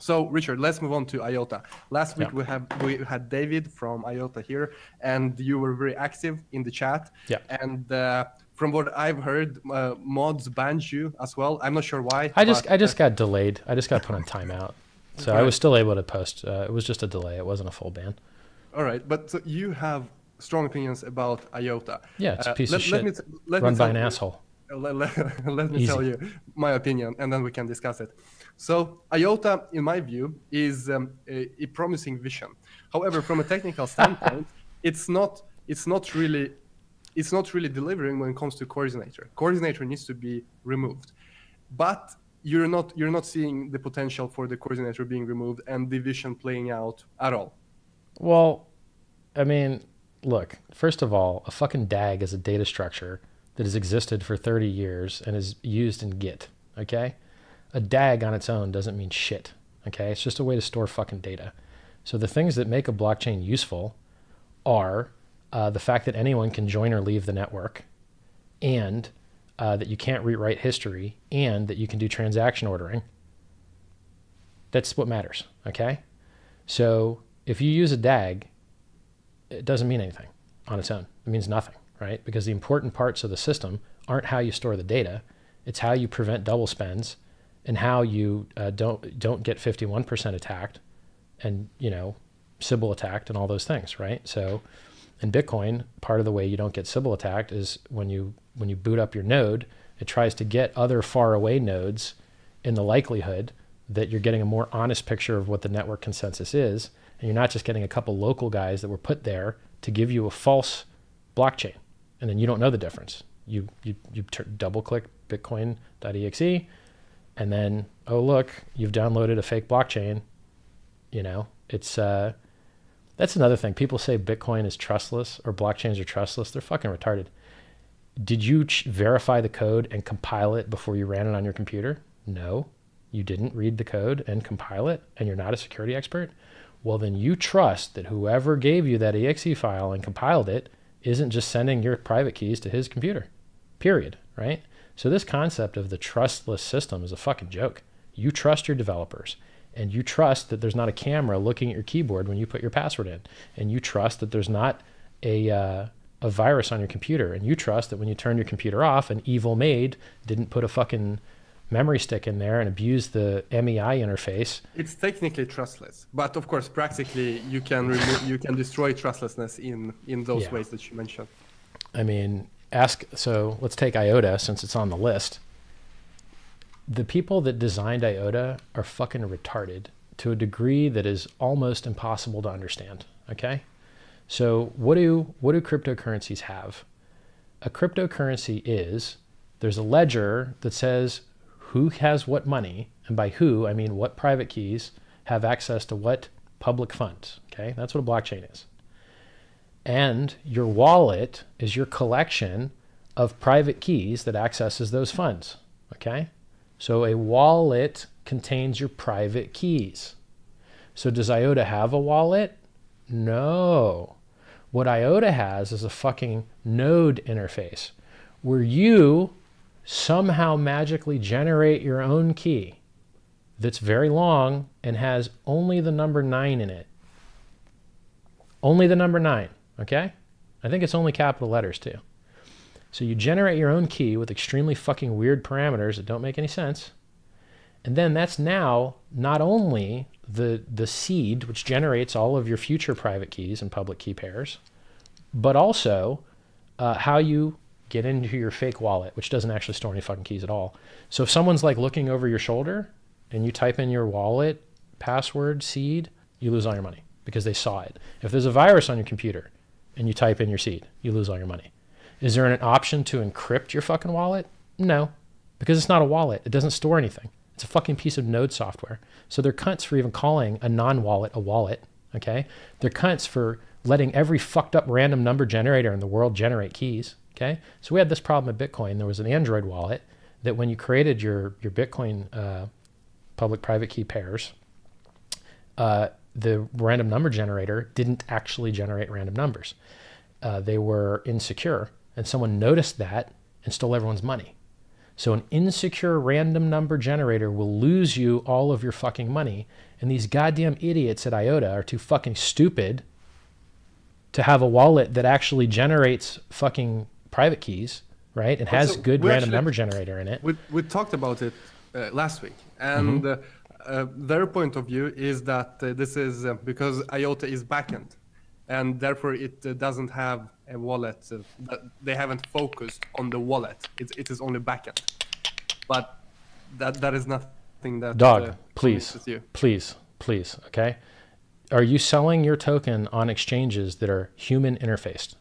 So Richard, let's move on to IOTA. Last week we had David from IOTA here, and you were very active in the chat. Yeah. And from what I've heard, mods banned you as well. I'm not sure why. I just got delayed. I just got put on timeout. So I was still able to post. It was just a delay. It wasn't a full ban. All right, but so you have strong opinions about IOTA. Yeah, it's a piece of shit. Run by an asshole. Let me tell you my opinion, and then we can discuss it. So IOTA, in my view, is a promising vision. However, from a technical standpoint, it's not really delivering when it comes to coordinator. Coordinator needs to be removed, but you're not seeing the potential for the coordinator being removed and the vision playing out at all. Well, I mean, look, first of all, a fucking DAG is a data structure that has existed for 30 years and is used in Git, okay? A DAG on its own doesn't mean shit, okay? It's just a way to store fucking data. So the things that make a blockchain useful are the fact that anyone can join or leave the network, and that you can't rewrite history, and that you can do transaction ordering. That's what matters, okay? So if you use a DAG, it doesn't mean anything on its own. It means nothing, right? Because the important parts of the system aren't how you store the data. It's how you prevent double spends and how you don't get 51% attacked and, you know, Sybil attacked and all those things, right? So in Bitcoin, part of the way you don't get Sybil attacked is when you boot up your node, it tries to get other far away nodes in the likelihood that you're getting a more honest picture of what the network consensus is. And you're not just getting a couple local guys that were put there to give you a false blockchain. And then you don't know the difference. You double click bitcoin.exe and then, oh, look, you've downloaded a fake blockchain. You know, it's, that's another thing. People say Bitcoin is trustless or blockchains are trustless. They're fucking retarded. Did you verify the code and compile it before you ran it on your computer? No, you didn't read the code and compile it, and you're not a security expert. Well, then you trust that whoever gave you that exe file and compiled it isn't just sending your private keys to his computer, period, right? So this concept of the trustless system is a fucking joke. You trust your developers, and you trust that there's not a camera looking at your keyboard when you put your password in, and you trust that there's not a virus on your computer, and you trust that when you turn your computer off, an evil maid didn't put a fucking memory stick in there and abuse the MEI interface. It's technically trustless, but of course, practically you can destroy trustlessness in those ways that you mentioned. I mean, so let's take IOTA since it's on the list. The people that designed IOTA are fucking retarded to a degree that is almost impossible to understand. Okay, so what do cryptocurrencies have? A cryptocurrency is, there's a ledger that says who has what money, and by who, I mean what private keys have access to what public funds, okay? That's what a blockchain is. And your wallet is your collection of private keys that accesses those funds, okay? So a wallet contains your private keys. So does IOTA have a wallet? No. What IOTA has is a fucking node interface where you somehow magically generate your own key that's very long and has only the number 9 in it. Only the number 9, okay? I think it's only capital letters too. So you generate your own key with extremely fucking weird parameters that don't make any sense. And then that's now not only the seed which generates all of your future private keys and public key pairs, but also how you get into your fake wallet, which doesn't actually store any fucking keys at all. So if someone's like looking over your shoulder and you type in your wallet password seed, you lose all your money because they saw it. If there's a virus on your computer and you type in your seed, you lose all your money. Is there an option to encrypt your fucking wallet? No, because it's not a wallet. It doesn't store anything. It's a fucking piece of node software. So they're cunts for even calling a non-wallet a wallet, okay? They're cunts for letting every fucked up random number generator in the world generate keys. Okay, so we had this problem at Bitcoin. There was an Android wallet that when you created your Bitcoin public-private key pairs, the random number generator didn't actually generate random numbers. They were insecure, and someone noticed that and stole everyone's money. So an insecure random number generator will lose you all of your fucking money. And these goddamn idiots at IOTA are too fucking stupid to have a wallet that actually generates fucking private keys, right? And has good random number generator in it. We talked about it last week. And their point of view is that this is because IOTA is backend. And therefore it doesn't have a wallet. They haven't focused on the wallet. It is only backend. But that is nothing that... Dog, please, okay? Are you selling your token on exchanges that are human interfaced?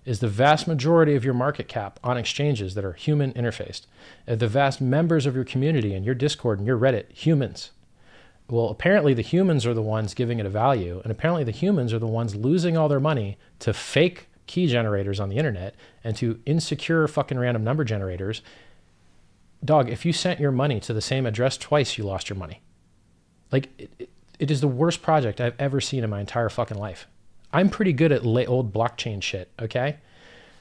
Is the vast majority of your market cap on exchanges that are human interfaced? Are the vast members of your community and your Discord and your Reddit humans? Well, apparently the humans are the ones giving it a value, and apparently the humans are the ones losing all their money to fake key generators on the internet and to insecure fucking random number generators. Dog, if you sent your money to the same address twice, you lost your money. Like, it is the worst project I've ever seen in my entire fucking life. I'm pretty good at old blockchain shit, okay?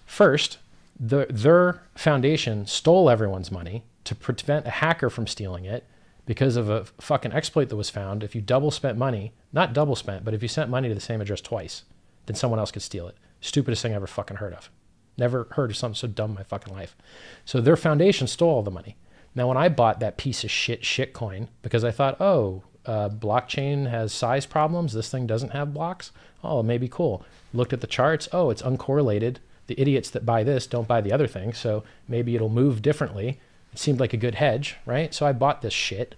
First, their foundation stole everyone's money to prevent a hacker from stealing it because of a fucking exploit that was found. If you double spent money, not double spent, but if you sent money to the same address twice, then someone else could steal it. Stupidest thing I ever fucking heard of. Never heard of something so dumb in my fucking life. So their foundation stole all the money. Now, when I bought that piece of shit coin, because I thought, oh, blockchain has size problems, this thing doesn't have blocks, oh, maybe cool. Looked at the charts, oh, it's uncorrelated. The idiots that buy this don't buy the other thing, so maybe it'll move differently. It seemed like a good hedge, right? So I bought this shit,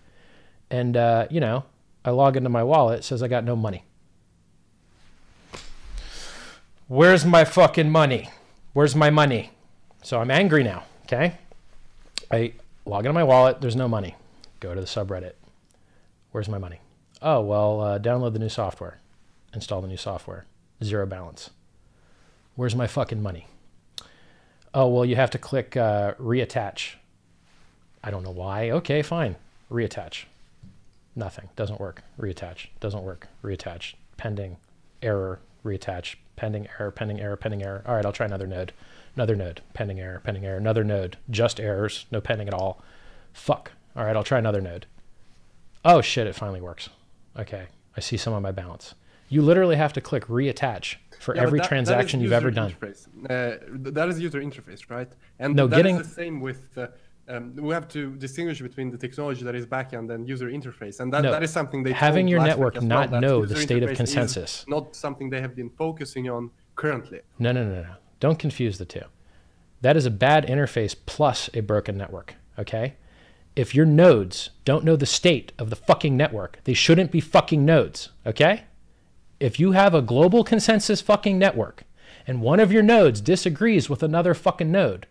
and you know, I log into my wallet, it says I got no money. Where's my fucking money? Where's my money? So I'm angry now, okay? I log into my wallet, there's no money. Go to the subreddit. Where's my money? Oh, well, download the new software. Install the new software. Zero balance. Where's my fucking money? Oh, well, you have to click reattach. I don't know why. Okay, fine. Reattach. Nothing. Doesn't work. Reattach. Doesn't work. Reattach. Pending. Error. Reattach. Pending error. Pending error. Pending error. All right, I'll try another node. Another node. Pending error. Pending error. Another node. Just errors. No pending at all. Fuck. All right, I'll try another node. Oh, shit, it finally works. Okay, I see some on my balance. You literally have to click reattach for every transaction you've ever done. That is user interface, right? And no, that is the same with... we have to distinguish between the technology that is backend and user interface, and that is something they having your network not well, know the state of consensus. Not something they have been focusing on currently. No. Don't confuse the two. That is a bad interface plus a broken network. Okay, if your nodes don't know the state of the fucking network, they shouldn't be fucking nodes. Okay, if you have a global consensus fucking network and one of your nodes disagrees with another fucking node,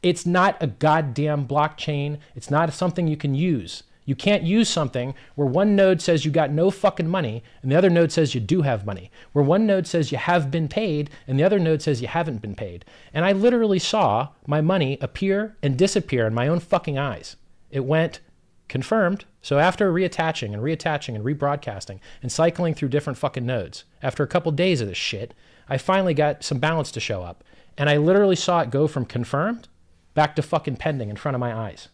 it's not a goddamn blockchain. It's not something you can use. You can't use something where one node says you got no fucking money and the other node says you do have money. Where one node says you have been paid and the other node says you haven't been paid. And I literally saw my money appear and disappear in my own fucking eyes. It went confirmed. So after reattaching and rebroadcasting and cycling through different fucking nodes, after a couple days of this shit, I finally got some balance to show up. And I literally saw it go from confirmed back to fucking pending in front of my eyes.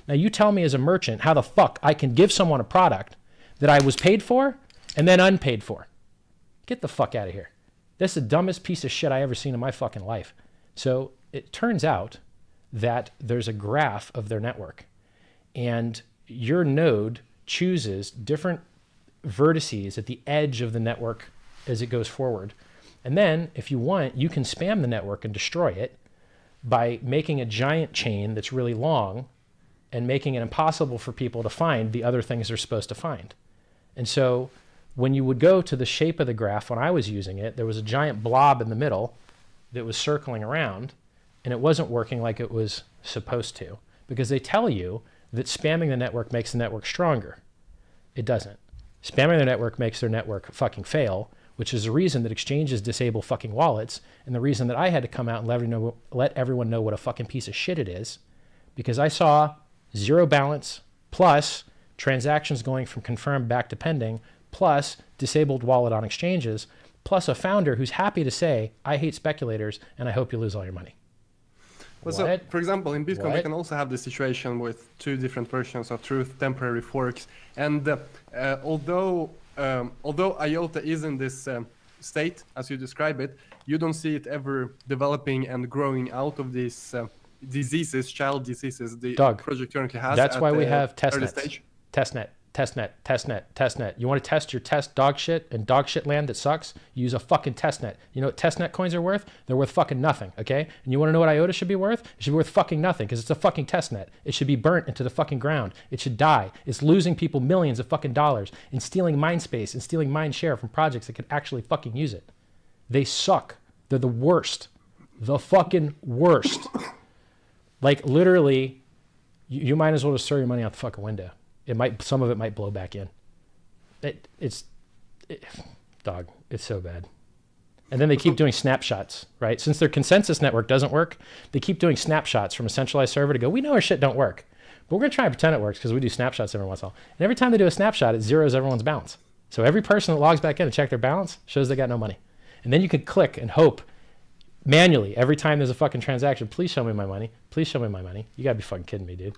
Now you tell me as a merchant how the fuck I can give someone a product that I was paid for and then unpaid for. Get the fuck out of here. This is the dumbest piece of shit I ever seen in my fucking life. So it turns out that there's a graph of their network and your node chooses different vertices at the edge of the network as it goes forward. And then if you want, you can spam the network and destroy it by making a giant chain that's really long and making it impossible for people to find the other things they're supposed to find. And so when you would go to the shape of the graph, when I was using it, there was a giant blob in the middle that was circling around, and it wasn't working like it was supposed to, because they tell you that spamming the network makes the network stronger. It doesn't. Spamming the network makes their network fucking fail, which is the reason that exchanges disable fucking wallets, and the reason that I had to come out and let everyone know what a fucking piece of shit it is, because I saw zero balance, plus transactions going from confirmed back to pending, plus disabled wallet on exchanges, plus a founder who's happy to say, I hate speculators and I hope you lose all your money. Well, so, What? for example, in Bitcoin, we What? can also have the situation with two different versions of truth, temporary forks. And although IOTA is in this state, as you describe it, you don't see it ever developing and growing out of these diseases, child diseases the Doug, project currently has. that's why we have early testnets. stage. Testnet. You want to test your dog shit in dog shit land that sucks? Use a fucking testnet. You know what testnet coins are worth? They're worth fucking nothing, okay? And you want to know what IOTA should be worth? It should be worth fucking nothing because it's a fucking testnet. It should be burnt into the fucking ground. It should die. It's losing people millions of fucking dollars and stealing mind space and stealing mind share from projects that could actually fucking use it. They suck. They're the worst. The fucking worst. Like literally, you might as well just throw your money out the fucking window. Some of it might blow back in. Dog, it's so bad. And then they keep doing snapshots, right? Since their consensus network doesn't work, they keep doing snapshots from a centralized server to go, we know our shit don't work, but we're gonna try and pretend it works because we do snapshots every once in a while. And every time they do a snapshot, it zeroes everyone's balance. So every person that logs back in to check their balance shows they got no money. And then you can click and hope manually every time there's a fucking transaction, please show me my money. Please show me my money. You gotta be fucking kidding me, dude.